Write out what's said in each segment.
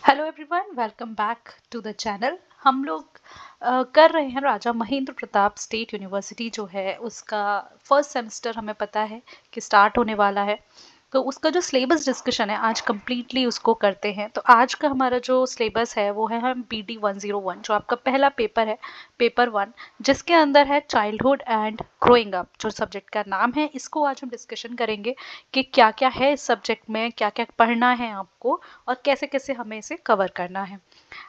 Hello everyone, welcome back to the channel. हम लोग कर रहे हैं राजा महेंद्र प्रताप स्टेट यूनिवर्सिटी जो है उसका फर्स्ट सेमेस्टर हमें पता है कि स्टार्ट होने वाला है। तो उसका जो सिलेबस डिस्कशन है आज कंप्लीटली उसको करते हैं। तो आज का हमारा जो सिलेबस है वो है हम BD 101 जो आपका पहला पेपर है, पेपर 1, जिसके अंदर है चाइल्डहुड एंड ग्रोइंग अप। जो सब्जेक्ट का नाम है इसको आज हम डिस्कशन करेंगे कि क्या क्या है इस सब्जेक्ट में, क्या क्या पढ़ना है आपको और कैसे कैसे हमें इसे कवर करना है।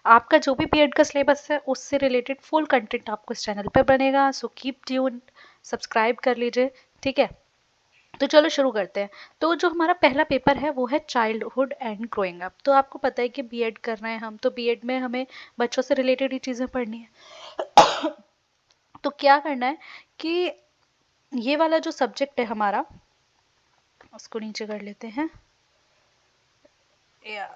आपका जो भी बीएड का सिलेबस है उससे रिलेटेड फुल कंटेंट आपको इस चैनल पर बनेगा, सो कीप ट्यून, सब्सक्राइब कर लीजिए। ठीक है, तो चलो शुरू करते हैं। तो जो हमारा पहला पेपर है वो है चाइल्डहुड एंड ग्रोइंग अप। तो आपको पता है कि बीएड कर रहे हैं हम, तो बीएड में हमें बच्चों से रिलेटेड ही चीज़ें पढ़नी है। तो क्या करना है कि ये वाला जो सब्जेक्ट है हमारा, उसको नीचे कर लेते हैं या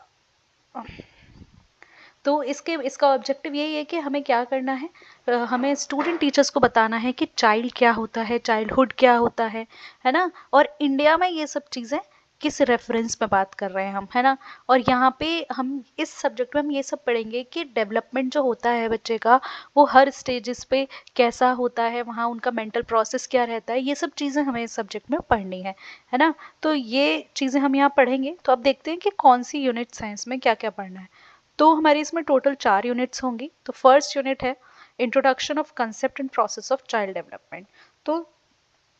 तो इसका ऑब्जेक्टिव यही है कि हमें क्या करना है, हमें स्टूडेंट टीचर्स को बताना है कि चाइल्ड क्या होता है, चाइल्डहुड क्या होता है ना। और इंडिया में ये सब चीज़ें किस रेफरेंस में बात कर रहे हैं हम, है ना। और यहाँ पे हम इस सब्जेक्ट में हम ये सब पढ़ेंगे कि डेवलपमेंट जो होता है बच्चे का वो हर स्टेजेस पे कैसा होता है, वहाँ उनका मेंटल प्रोसेस क्या रहता है, ये सब चीज़ें हमें इस सब्जेक्ट में पढ़नी है ना। तो ये चीज़ें हम यहाँ पढ़ेंगे। तो अब देखते हैं कि कौन सी यूनिट साइंस में क्या क्या पढ़ना है। तो हमारी इसमें टोटल 4 यूनिट्स होंगी। तो फर्स्ट यूनिट है introduction of concept and process of child development. तो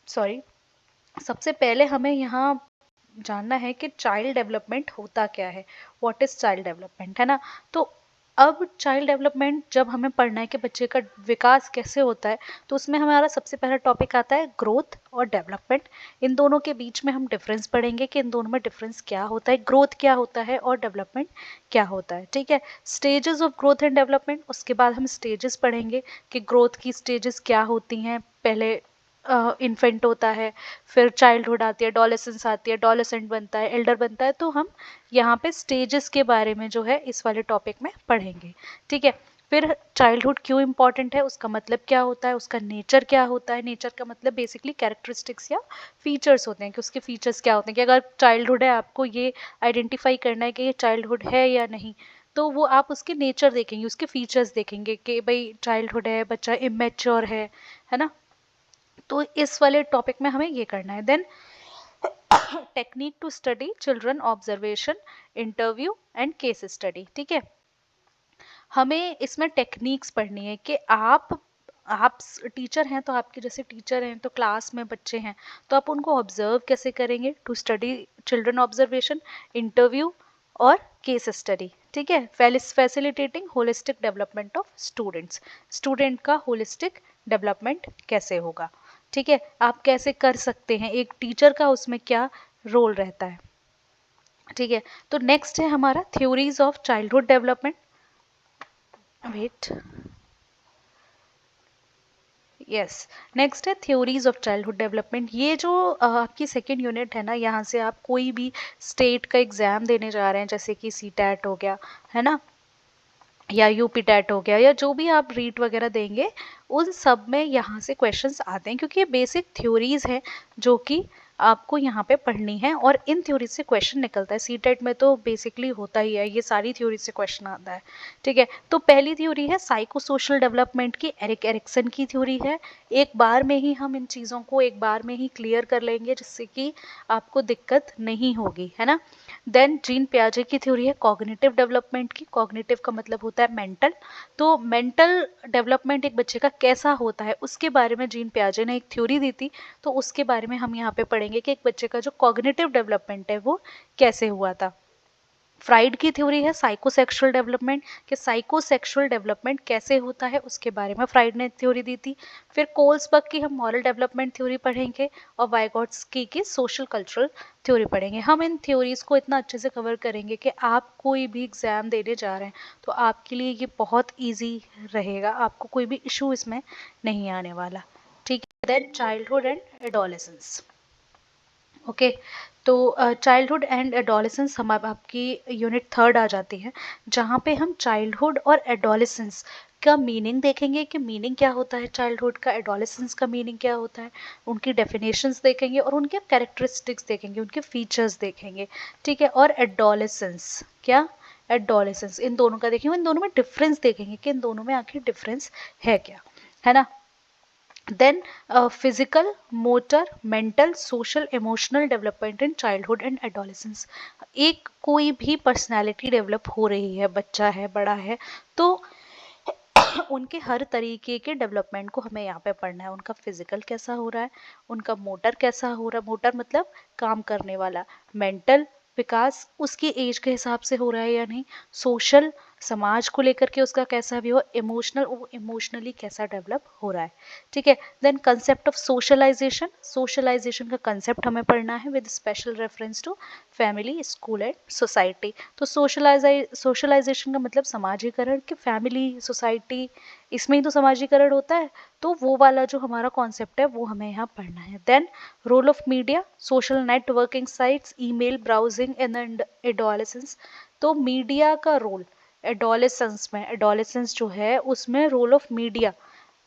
सॉरी, सबसे पहले हमें यहाँ जानना है कि चाइल्ड डेवलपमेंट होता क्या है, व्हाट इज चाइल्ड डेवलपमेंट, है ना। तो अब चाइल्ड डेवलपमेंट जब हमें पढ़ना है कि बच्चे का विकास कैसे होता है, तो उसमें हमारा सबसे पहला टॉपिक आता है ग्रोथ और डेवलपमेंट। इन दोनों के बीच में हम डिफरेंस पढ़ेंगे कि इन दोनों में डिफरेंस क्या होता है, ग्रोथ क्या होता है और डेवलपमेंट क्या होता है। ठीक है, stages of growth and development, उसके बाद हम स्टेजेस पढ़ेंगे कि ग्रोथ की स्टेजेस क्या होती हैं। पहले इन्फेंट होता है, फिर चाइल्डहुड आती है, डोलेसेंस आती है, डोलेसेंट बनता है, एल्डर बनता है। तो हम यहाँ पे स्टेजेस के बारे में जो है इस वाले टॉपिक में पढ़ेंगे। ठीक है, फिर चाइल्डहुड क्यों इम्पॉर्टेंट है, उसका मतलब क्या होता है, उसका नेचर क्या होता है। नेचर का मतलब बेसिकली कैरेक्टरिस्टिक्स या फीचर्स होते हैं कि उसके फीचर्स क्या होते हैं। कि अगर चाइल्डहुड है, आपको ये आइडेंटिफाई करना है कि ये चाइल्डहुड है या नहीं, तो वो आप उसके नेचर देखेंगे, उसके फीचर्स देखेंगे कि भाई चाइल्डहुड है, बच्चा इमेच्योर है ना। तो इस वाले टॉपिक में हमें ये करना है। Then technique to study children, observation, interview and case study. ठीक है, हमें इसमें टेक्निक्स पढ़नी है कि आप टीचर हैं, तो आपके जैसे टीचर हैं तो क्लास में बच्चे हैं, तो आप उनको ऑब्जर्व कैसे करेंगे, to study children observation, interview और केस स्टडी। ठीक है, facilitating holistic development of students, student का होलिस्टिक डेवलपमेंट कैसे होगा। ठीक है, आप कैसे कर सकते हैं, एक टीचर का उसमें क्या रोल रहता है। ठीक है, तो नेक्स्ट है हमारा theories of childhood development. Wait, yes, next है थ्योरीज ऑफ चाइल्डहुड डेवलपमेंट। ये जो आपकी सेकेंड यूनिट है ना, यहाँ से आप कोई भी स्टेट का एग्जाम देने जा रहे हैं, जैसे कि सीटैट हो गया, है ना, या यूपी टेट हो गया, या जो भी आप रीट वगैरह देंगे, उन सब में यहाँ से क्वेश्चंस आते हैं, क्योंकि ये बेसिक थ्योरीज हैं जो कि आपको यहाँ पे पढ़नी है और इन थ्योरी से क्वेश्चन निकलता है। सीटेट में तो बेसिकली होता ही है, ये सारी थ्योरी से क्वेश्चन आता है। ठीक है, तो पहली थ्योरी है साइको सोशल डेवलपमेंट की, एरिक एरिक्सन की थ्योरी है। एक बार में ही हम इन चीज़ों को एक बार में ही क्लियर कर लेंगे, जिससे कि आपको दिक्कत नहीं होगी, है ना। देन जीन पियाजे की थ्योरी है कॉग्निटिव डेवलपमेंट की। कॉग्निटिव का मतलब होता है मेंटल। तो मेंटल डेवलपमेंट एक बच्चे का कैसा होता है उसके बारे में जीन पियाजे ने एक थ्योरी दी थी। तो उसके बारे में हम यहाँ पे पढ़ेंगे कि एक बच्चे का जो कॉग्निटिव डेवलपमेंट है वो कैसे हुआ था। फ्राइड की थ्योरी है साइकोसेक्सुअल डेवलपमेंट, कि साइकोसेक्सुअल डेवलपमेंट कैसे होता है उसके बारे में फ्राइड ने थ्योरी दी थी। फिर कोल्सबर्ग की हम मॉरल डेवलपमेंट थ्योरी पढ़ेंगे और वाइगॉट्स्की की सोशल कल्चरल थ्योरी पढ़ेंगे। हम इन थ्योरीज को इतना अच्छे से कवर करेंगे कि आप कोई भी एग्जाम देने जा रहे हैं तो आपके लिए ये बहुत ईजी रहेगा, आपको कोई भी इशू इसमें नहीं आने वाला। ठीक है, then childhood and adolescence. Okay, तो चाइल्डहुड एंड एडोलेसेंस हम अब आपकी यूनिट थर्ड आ जाती है, जहाँ पे हम चाइल्डहुड और एडोलेसेंस का मीनिंग देखेंगे कि मीनिंग क्या होता है चाइल्डहुड का, एडोलेसेंस का मीनिंग क्या होता है, उनकी डेफिनेशंस देखेंगे और उनके कैरेक्टरिस्टिक्स देखेंगे, उनके फीचर्स देखेंगे। ठीक है, और एडोलेसेंस क्या, एडोलेसेंस, इन दोनों का देखेंगे, इन दोनों में डिफरेंस देखेंगे कि इन दोनों में आखिर डिफरेंस है क्या, है ना। Then physical, motor, mental, social, emotional development in childhood and adolescence. एक कोई भी पर्सनालिटी डेवलप हो रही है, बच्चा है, बड़ा है, तो उनके हर तरीके के डेवलपमेंट को हमें यहाँ पे पढ़ना है। उनका फिजिकल कैसा हो रहा है, उनका मोटर कैसा हो रहा है, मोटर मतलब काम करने वाला, मेंटल विकास उसकी एज के हिसाब से हो रहा है या नहीं, सोशल समाज को लेकर के उसका कैसा भी हो, इमोशनल वो इमोशनली कैसा डेवलप हो रहा है, ठीक है। Then concept of socialisation, socialisation का कंसेप्ट हमें पढ़ना है with special reference to family, school and society. तो सोशलाइजेशन का मतलब समाजीकरण, कि फैमिली सोसाइटी इसमें ही तो समाजीकरण होता है, तो वो वाला जो हमारा कॉन्सेप्ट है वो हमें यहाँ पढ़ना है। Then role of media, social networking sites, email browsing in adolescence. तो मीडिया का रोल एडोलेसेंस में, एडोलेसेंस जो है उसमें रोल ऑफ मीडिया,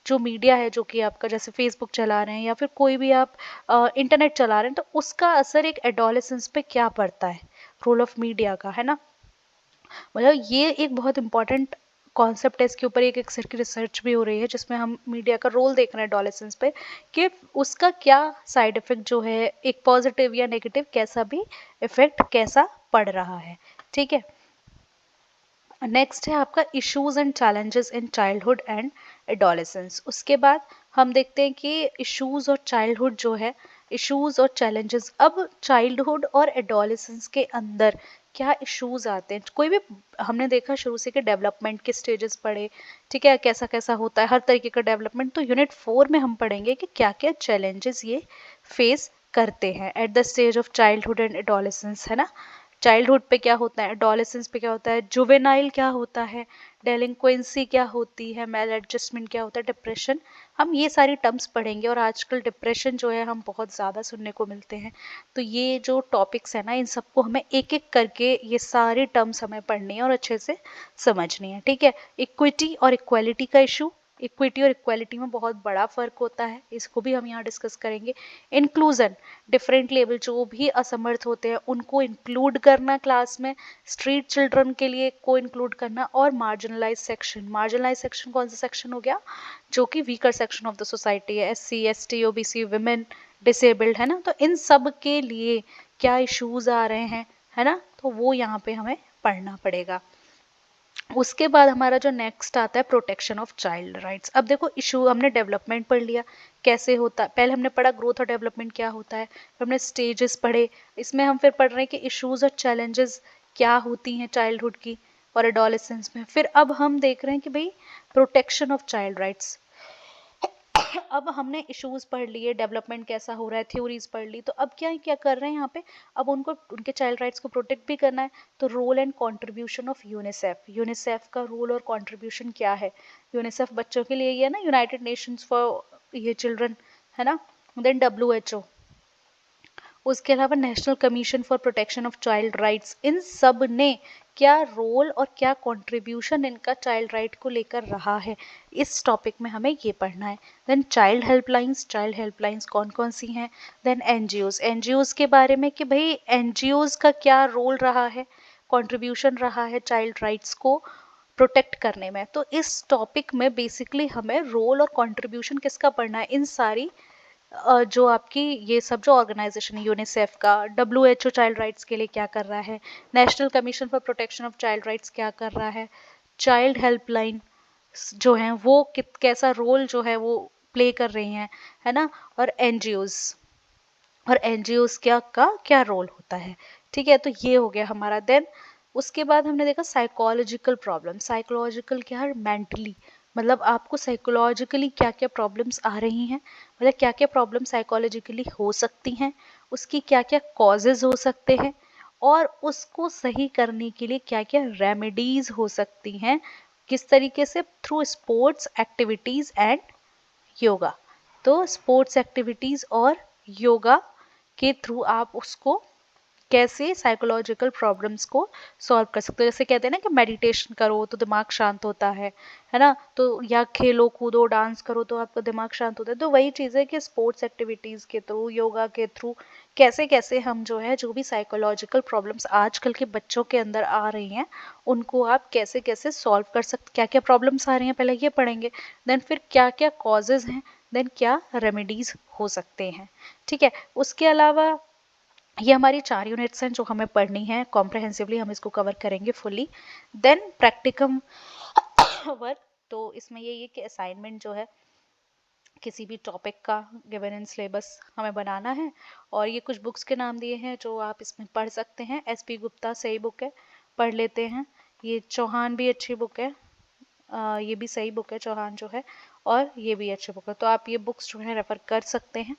जो मीडिया है जो कि आपका जैसे फेसबुक चला रहे हैं या फिर कोई भी आप इंटरनेट चला रहे हैं, तो उसका असर एक एडोलेसेंस पे क्या पड़ता है, रोल ऑफ मीडिया का, है ना। मतलब ये एक बहुत इंपॉर्टेंट कॉन्सेप्ट है, इसके ऊपर एक सर की रिसर्च भी हो रही है जिसमें हम मीडिया का रोल देख रहे हैं एडोलेसेंस पे, कि उसका क्या साइड इफेक्ट जो है, एक पॉजिटिव या नेगेटिव कैसा भी इफेक्ट कैसा पड़ रहा है, ठीक है। नेक्स्ट है आपका issues and challenges in childhood and adolescence. उसके बाद हम देखते हैं कि इश्यूज और चाइल्डहुड जो है, इश्यूज और चैलेंजेस, अब चाइल्डहुड और एडोलेसेंस के अंदर क्या इश्यूज आते हैं, कोई भी हमने देखा शुरू से कि डेवलपमेंट के स्टेजेस पढ़े, ठीक है, कैसा कैसा होता है हर तरीके का डेवलपमेंट, तो यूनिट 4 में हम पढ़ेंगे कि क्या क्या चैलेंजेस ये फेस करते हैं at the stage of childhood and adolescence, है ना। चाइल्डहुड पे क्या होता है, एडोलेसेंस पे क्या होता है, जुवेनाइल क्या होता है, डेलिंक्वेंसी क्या होती है, मेल एडजस्टमेंट क्या होता है, डिप्रेशन, हम ये सारी टर्म्स पढ़ेंगे। और आजकल डिप्रेशन जो है हम बहुत ज़्यादा सुनने को मिलते हैं, तो ये जो टॉपिक्स है ना, इन सबको हमें एक एक करके ये सारी टर्म्स हमें पढ़नी है और अच्छे से समझनी है, ठीक है। इक्विटी और इक्वालिटी का इशू, इक्विटी और इक्वालिटी में बहुत बड़ा फर्क होता है, इसको भी हम यहाँ डिस्कस करेंगे। इंक्लूजन, डिफरेंट लेवल, जो भी असमर्थ होते हैं उनको इंक्लूड करना क्लास में, स्ट्रीट चिल्ड्रन के लिए को इंक्लूड करना। और मार्जिनलाइज सेक्शन, मार्जिनलाइज सेक्शन कौन सा सेक्शन हो गया, जो कि weaker section of the society है, SC ST OBC, women, disabled, है ना। तो इन सब के लिए क्या इश्यूज आ रहे हैं, है ना, तो वो यहाँ पे हमें पढ़ना पड़ेगा। उसके बाद हमारा जो नेक्स्ट आता है प्रोटेक्शन ऑफ चाइल्ड राइट्स। अब देखो इशू, हमने डेवलपमेंट पढ़ लिया कैसे होता है, पहले हमने पढ़ा ग्रोथ और डेवलपमेंट क्या होता है, फिर हमने स्टेजेस पढ़े, इसमें हम फिर पढ़ रहे हैं कि इश्यूज और चैलेंजेस क्या होती हैं चाइल्डहुड की और एडोलेसेंस में। फिर अब हम देख रहे हैं कि भाई प्रोटेक्शन ऑफ चाइल्ड राइट्स, अब हमने इश्यूज पढ़ लिए, डेवलपमेंट कैसा हो रहा है, थ्योरीज पढ़ ली, तो अब क्या क्या कर रहे हैं यहाँ पे, अब उनको उनके चाइल्ड राइट्स को प्रोटेक्ट भी करना है। तो role and contribution of UNICEF, UNICEF का रोल और कंट्रीब्यूशन क्या है, यूनिसेफ बच्चों के लिए, ये ना यूनाइटेड नेशंस फॉर ये चिल्ड्रन, है ना। देन WHO, उसके अलावा national commission for protection of child rights, इन सब ने क्या रोल और क्या कंट्रीब्यूशन इनका चाइल्ड राइट को लेकर रहा है, इस टॉपिक में हमें ये पढ़ना है। देन चाइल्ड हेल्पलाइंस कौन कौन सी हैं। देन एनजीओज के बारे में कि भाई एनजीओज का क्या रोल रहा है, कंट्रीब्यूशन रहा है चाइल्ड राइट्स को प्रोटेक्ट करने में। तो इस टॉपिक में बेसिकली हमें रोल और कंट्रीब्यूशन किसका पढ़ना है, इन सारी जो आपकी ये सब जो ऑर्गेनाइजेशन है, यूनिसेफ का, WHO चाइल्ड राइट्स के लिए क्या कर रहा है, national commission for protection of child rights क्या कर रहा है, चाइल्ड हेल्पलाइन जो हैं वो कैसा रोल जो है वो प्ले कर रही हैं, है ना। और एनजीओज क्या का क्या रोल होता है, ठीक है। तो ये हो गया हमारा। देन उसके बाद हमने देखा साइकोलॉजिकल प्रॉब्लम, साइकोलॉजिकल क्या है, मेंटली, मतलब आपको साइकोलॉजिकली क्या क्या प्रॉब्लम्स आ रही हैं, मतलब क्या क्या प्रॉब्लम साइकोलॉजिकली हो सकती हैं, उसकी क्या क्या कॉजेज हो सकते हैं, और उसको सही करने के लिए क्या क्या रेमेडीज हो सकती हैं, किस तरीके से, through sports activities and yoga. तो स्पोर्ट्स एक्टिविटीज और योगा के थ्रू आप उसको कैसे साइकोलॉजिकल प्रॉब्लम्स को सॉल्व कर सकते हो। जैसे कहते हैं ना कि मेडिटेशन करो तो दिमाग शांत होता है ना, तो या खेलो कूदो डांस करो तो आपका दिमाग शांत होता है। तो वही चीज़ है कि स्पोर्ट्स एक्टिविटीज़ के थ्रू, योगा के थ्रू कैसे कैसे हम जो है जो भी साइकोलॉजिकल प्रॉब्लम्स आजकल के बच्चों के अंदर आ रही हैं उनको आप कैसे कैसे सॉल्व कर सकते, क्या क्या प्रॉब्लम्स आ रही हैं पहले ये पढ़ेंगे, देन फिर क्या क्या कॉजेज हैं, देन क्या रेमेडीज हो सकते हैं। ठीक है, उसके अलावा ये हमारी 4 यूनिट्स हैं जो हमें पढ़नी है कॉम्प्रहेंसिवली, हम इसको कवर करेंगे फुली। देन प्रैक्टिकम वर्क, तो इसमें ये कि असाइनमेंट जो है किसी भी टॉपिक का गिवन इन सिलेबस हमें बनाना है, और ये कुछ बुक्स के नाम दिए हैं जो आप इसमें पढ़ सकते हैं। SP गुप्ता सही बुक है, पढ़ लेते हैं। ये चौहान भी अच्छी बुक है, ये भी सही बुक है चौहान जो है, और ये भी अच्छी बुक है, तो आप ये बुक्स जो है रेफर कर सकते हैं।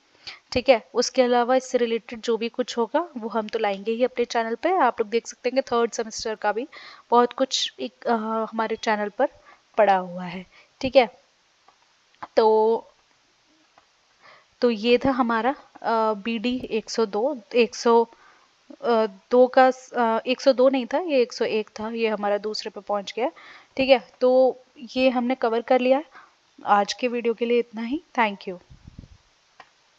ठीक है, उसके अलावा इससे रिलेटेड जो भी कुछ होगा वो हम तो लाएंगे ही अपने चैनल पे। आप लोग देख सकते हैं कि 3rd सेमेस्टर का भी बहुत कुछ एक हमारे चैनल पर पड़ा हुआ है। ठीक है, तो ये था हमारा BD 102 102 का 102 नहीं था, ये 101 था, ये हमारा दूसरे पे पहुंच गया। ठीक है, तो ये हमने कवर कर लिया है। आज के वीडियो के लिए इतना ही, थैंक यू।